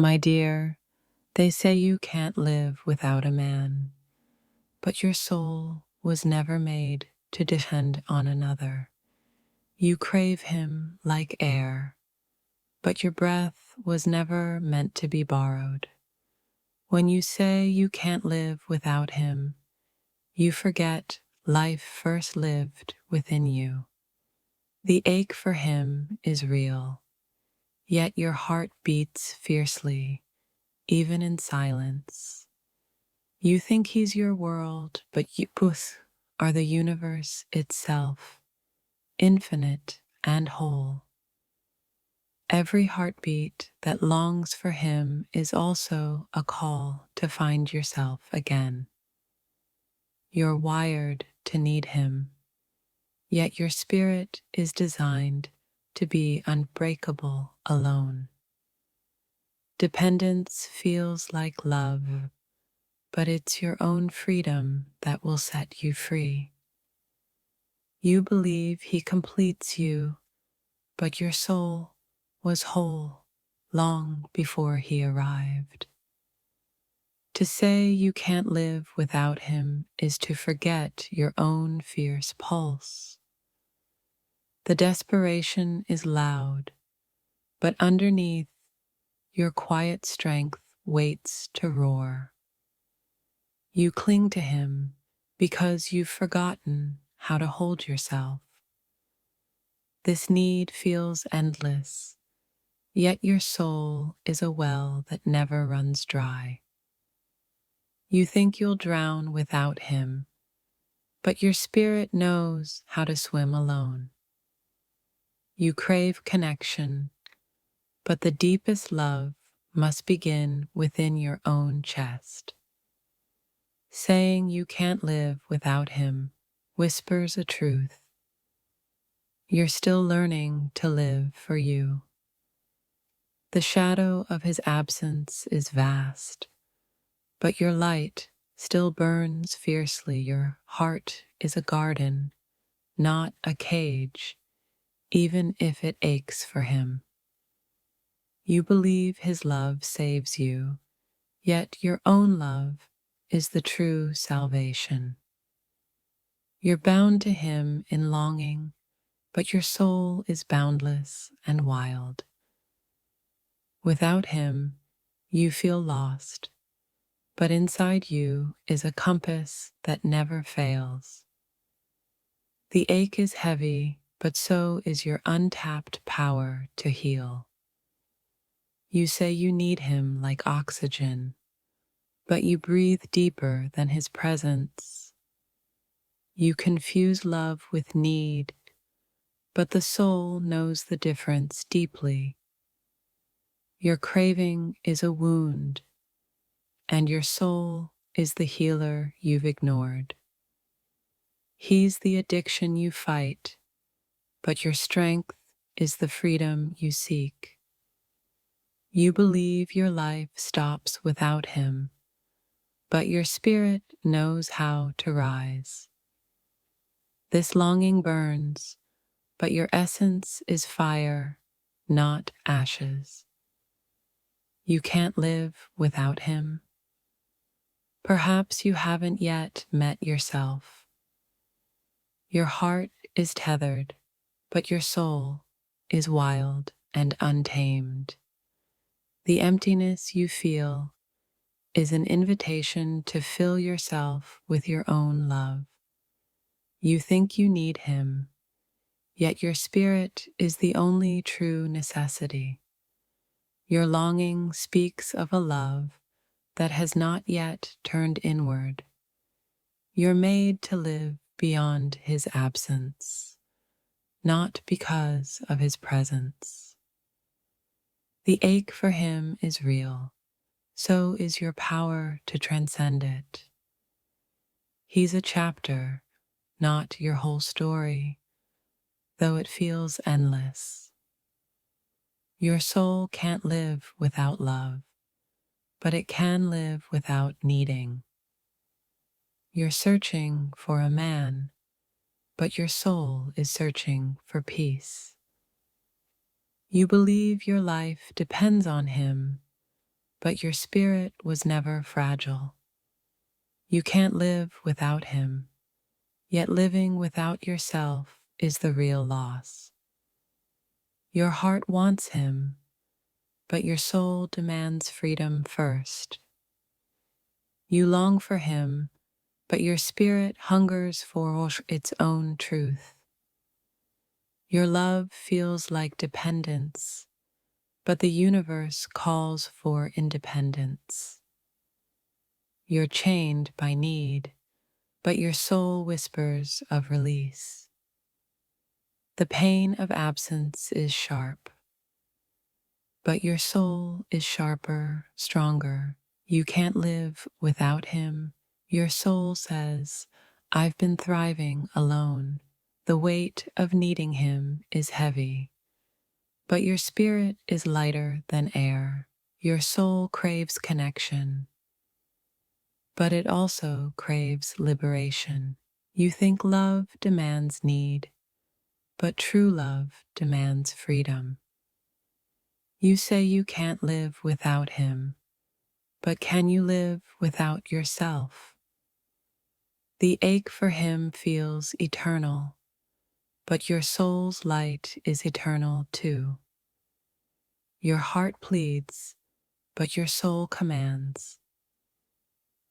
My dear, they say you can't live without a man, but your soul was never made to depend on another. You crave him like air, but your breath was never meant to be borrowed. When you say you can't live without him, you forget life first lived within you. The ache for him is real, yet your heart beats fiercely, even in silence. You think he's your world, but you both are the universe itself, infinite and whole. Every heartbeat that longs for him is also a call to find yourself again. You're wired to need him, yet your spirit is designed to be unbreakable alone. Dependence feels like love, but it's your own freedom that will set you free. You believe he completes you, but your soul was whole long before he arrived. To say you can't live without him is to forget your own fierce pulse. The desperation is loud, but underneath, your quiet strength waits to roar. You cling to him because you've forgotten how to hold yourself. This need feels endless, yet your soul is a well that never runs dry. You think you'll drown without him, but your spirit knows how to swim alone. You crave connection, but the deepest love must begin within your own chest. Saying you can't live without him whispers a truth. You're still learning to live for you. The shadow of his absence is vast, but your light still burns fiercely. Your heart is a garden, not a cage, even if it aches for him. You believe his love saves you, yet your own love is the true salvation. You're bound to him in longing, but your soul is boundless and wild. Without him, you feel lost, but inside you is a compass that never fails. The ache is heavy, but so is your untapped power to heal. You say you need him like oxygen, but you breathe deeper than his presence. You confuse love with need, but the soul knows the difference deeply. Your craving is a wound, and your soul is the healer you've ignored. He's the addiction you fight, but your strength is the freedom you seek. You believe your life stops without him, but your spirit knows how to rise. This longing burns, but your essence is fire, not ashes. You can't live without him. Perhaps you haven't yet met yourself. Your heart is tethered, but your soul is wild and untamed. The emptiness you feel is an invitation to fill yourself with your own love. You think you need him, yet your spirit is the only true necessity. Your longing speaks of a love that has not yet turned inward. You're made to live beyond his absence, not because of his presence. The ache for him is real, so is your power to transcend it. He's a chapter, not your whole story, though it feels endless. Your soul can't live without love, but it can live without needing. You're searching for a man, but your soul is searching for peace. You believe your life depends on him, but your spirit was never fragile. You can't live without him, yet living without yourself is the real loss. Your heart wants him, but your soul demands freedom first. You long for him, but your spirit hungers for its own truth. Your love feels like dependence, but the universe calls for independence. You're chained by need, but your soul whispers of release. The pain of absence is sharp, but your soul is sharper, stronger. You can't live without him. Your soul says, I've been thriving alone. The weight of needing him is heavy, but your spirit is lighter than air. Your soul craves connection, but it also craves liberation. You think love demands need, but true love demands freedom. You say you can't live without him, but can you live without yourself? The ache for him feels eternal, but your soul's light is eternal too. Your heart pleads, but your soul commands.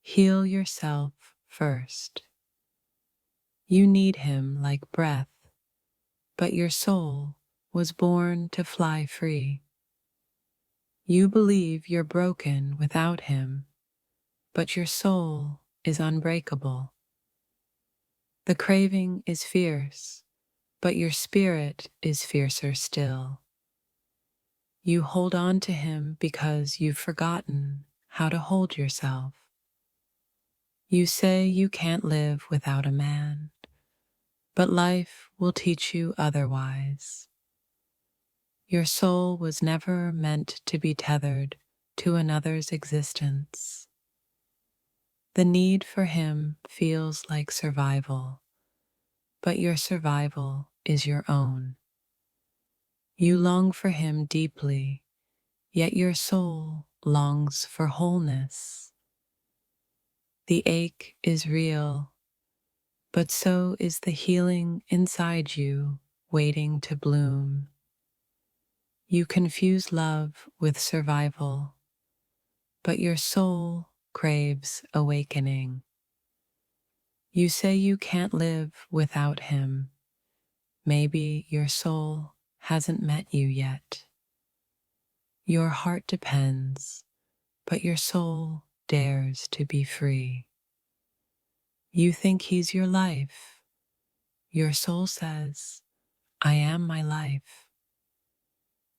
Heal yourself first. You need him like breath, but your soul was born to fly free. You believe you're broken without him, but your soul is unbreakable. The craving is fierce, but your spirit is fiercer still. You hold on to him because you've forgotten how to hold yourself. You say you can't live without a man, but life will teach you otherwise. Your soul was never meant to be tethered to another's existence. The need for him feels like survival, but your survival is your own. You long for him deeply, yet your soul longs for wholeness. The ache is real, but so is the healing inside you waiting to bloom. You confuse love with survival, but your soul craves awakening. You say you can't live without him. Maybe your soul hasn't met you yet. Your heart depends, but your soul dares to be free. You think he's your life. Your soul says, I am my life.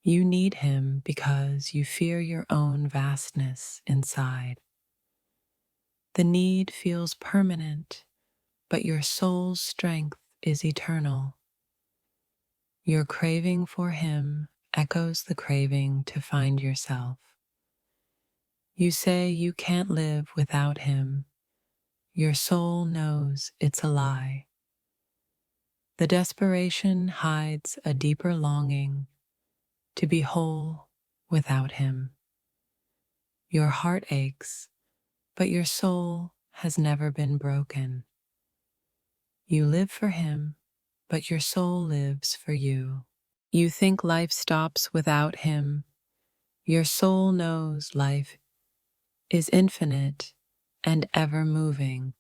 You need him because you fear your own vastness inside. The need feels permanent, but your soul's strength is eternal. Your craving for him echoes the craving to find yourself. You say you can't live without him. Your soul knows it's a lie. The desperation hides a deeper longing to be whole without him. Your heart aches, but your soul has never been broken. You live for him, but your soul lives for you. You think life stops without him. Your soul knows life is infinite and ever moving.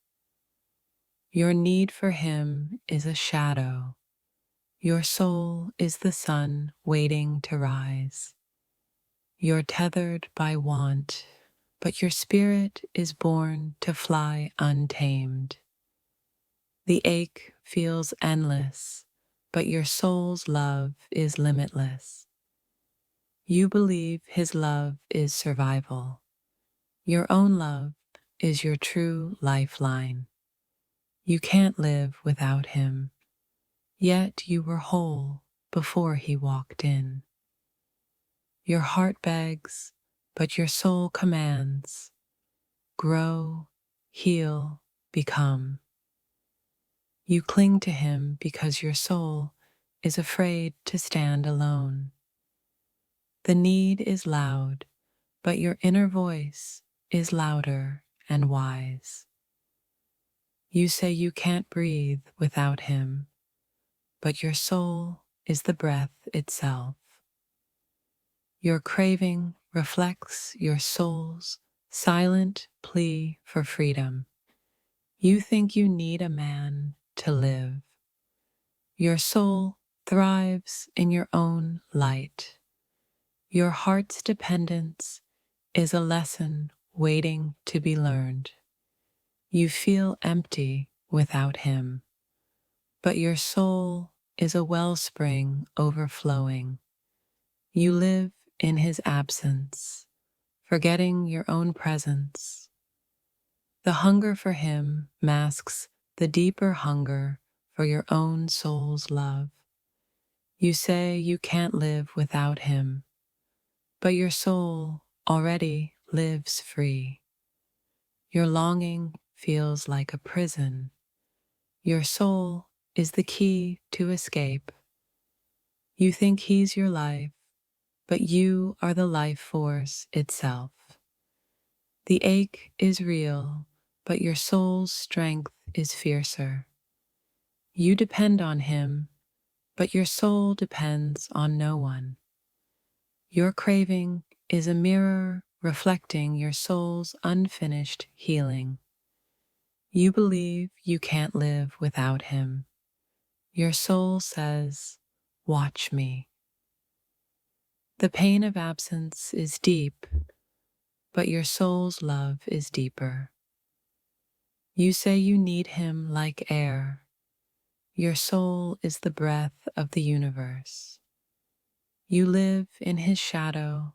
Your need for him is a shadow. Your soul is the sun waiting to rise. You're tethered by want, but your spirit is born to fly untamed. The ache feels endless, but your soul's love is limitless. You believe his love is survival. Your own love is your true lifeline. You can't live without him, yet you were whole before he walked in. Your heart begs, but your soul commands. Grow, heal, become. You cling to him because your soul is afraid to stand alone. The need is loud, but your inner voice is louder and wise. You say you can't breathe without him, but your soul is the breath itself. Your craving reflects your soul's silent plea for freedom. You think you need a man to live. Your soul thrives in your own light. Your heart's dependence is a lesson waiting to be learned. You feel empty without him, but your soul is a wellspring overflowing. You live in his absence, forgetting your own presence. The hunger for him masks the deeper hunger for your own soul's love. You say you can't live without him, but your soul already lives free. Your longing feels like a prison. Your soul is the key to escape. You think he's your life, but you are the life force itself. The ache is real, but your soul's strength is fiercer. You depend on him, but your soul depends on no one. Your craving is a mirror reflecting your soul's unfinished healing. You believe you can't live without him. Your soul says, "Watch me." The pain of absence is deep, but your soul's love is deeper. You say you need him like air. Your soul is the breath of the universe. You live in his shadow,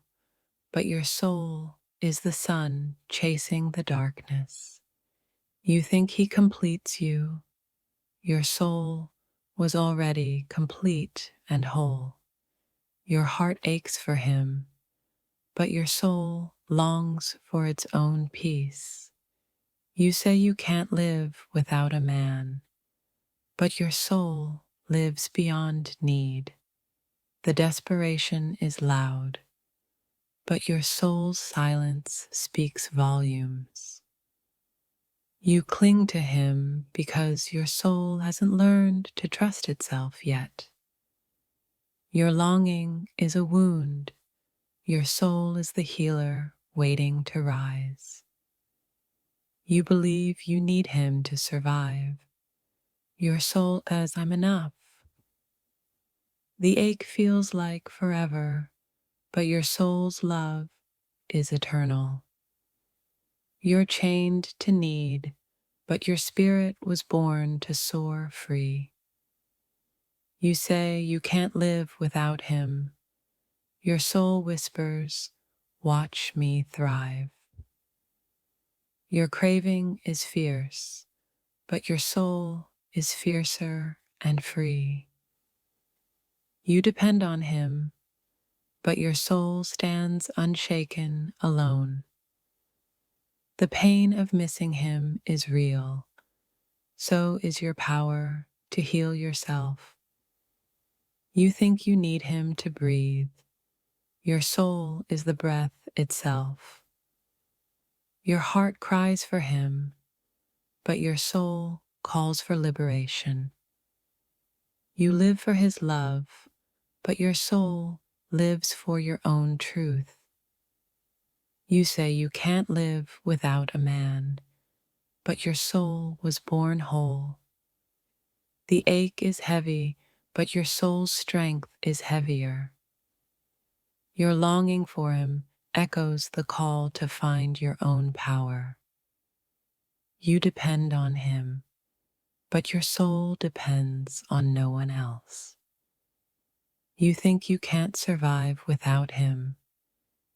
but your soul is the sun chasing the darkness. You think he completes you. Your soul was already complete and whole. Your heart aches for him, but your soul longs for its own peace. You say you can't live without a man, but your soul lives beyond need. The desperation is loud, but your soul's silence speaks volumes. You cling to him because your soul hasn't learned to trust itself yet. Your longing is a wound. Your soul is the healer waiting to rise. You believe you need him to survive. Your soul says, "I'm enough." The ache feels like forever, but your soul's love is eternal. You're chained to need, but your spirit was born to soar free. You say you can't live without him. Your soul whispers, "Watch me thrive." Your craving is fierce, but your soul is fiercer and free. You depend on him, but your soul stands unshaken alone. The pain of missing him is real. So is your power to heal yourself. You think you need him to breathe. Your soul is the breath itself. Your heart cries for him, but your soul calls for liberation. You live for his love, but your soul lives for your own truth. You say you can't live without a man, but your soul was born whole. The ache is heavy, but your soul's strength is heavier. Your longing for him echoes the call to find your own power. You depend on him, but your soul depends on no one else. You think you can't survive without him.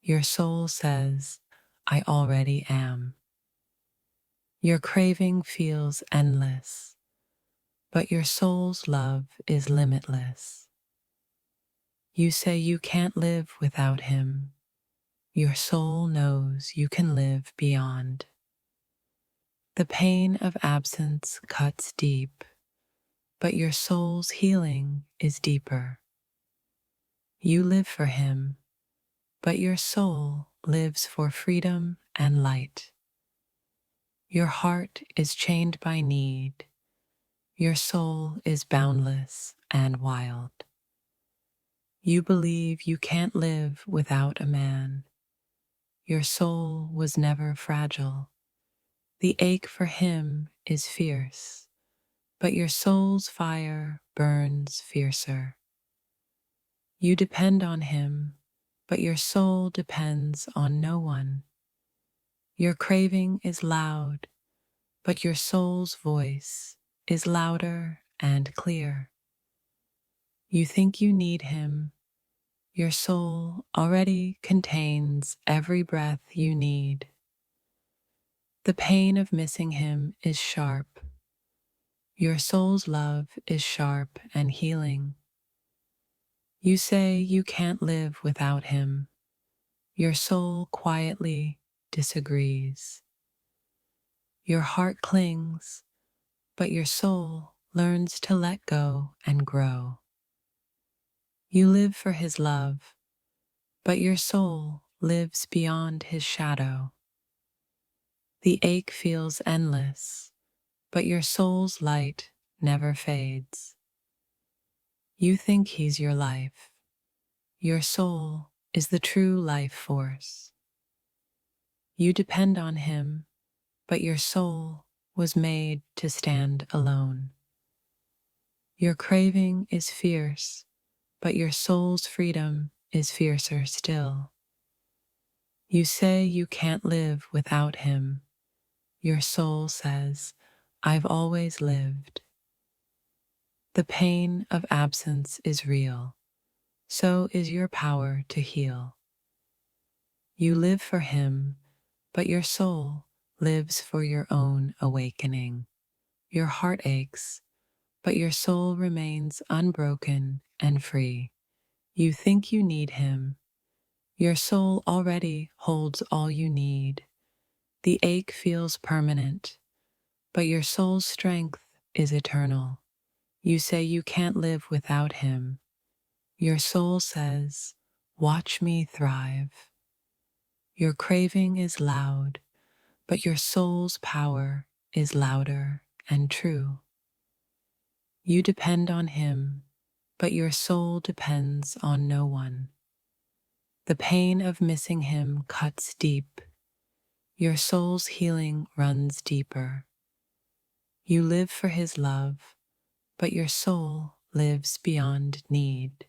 Your soul says, "I already am." Your craving feels endless, but your soul's love is limitless. You say you can't live without him. Your soul knows you can live beyond. The pain of absence cuts deep, but your soul's healing is deeper. You live for him, but your soul lives for freedom and light. Your heart is chained by need. Your soul is boundless and wild. You believe you can't live without a man. Your soul was never fragile. The ache for him is fierce, but your soul's fire burns fiercer. You depend on him, but your soul depends on no one. Your craving is loud, but your soul's voice is louder and clear. You think you need him. Your soul already contains every breath you need. The pain of missing him is sharp. Your soul's love is sharp and healing. You say you can't live without him. Your soul quietly disagrees. Your heart clings, but your soul learns to let go and grow. You live for his love, but your soul lives beyond his shadow. The ache feels endless, but your soul's light never fades. You think he's your life. Your soul is the true life force. You depend on him, but your soul was made to stand alone. Your craving is fierce, but your soul's freedom is fiercer still. You say you can't live without him. Your soul says, I've always lived. The pain of absence is real. So is your power to heal. You live for him, but your soul lives for your own awakening. Your heart aches, but your soul remains unbroken and free. You think you need him. Your soul already holds all you need. The ache feels permanent, but your soul's strength is eternal. You say you can't live without him. Your soul says, watch me thrive. Your craving is loud, but your soul's power is louder and true. You depend on him, but your soul depends on no one. The pain of missing him cuts deep. Your soul's healing runs deeper. You live for his love, but your soul lives beyond need.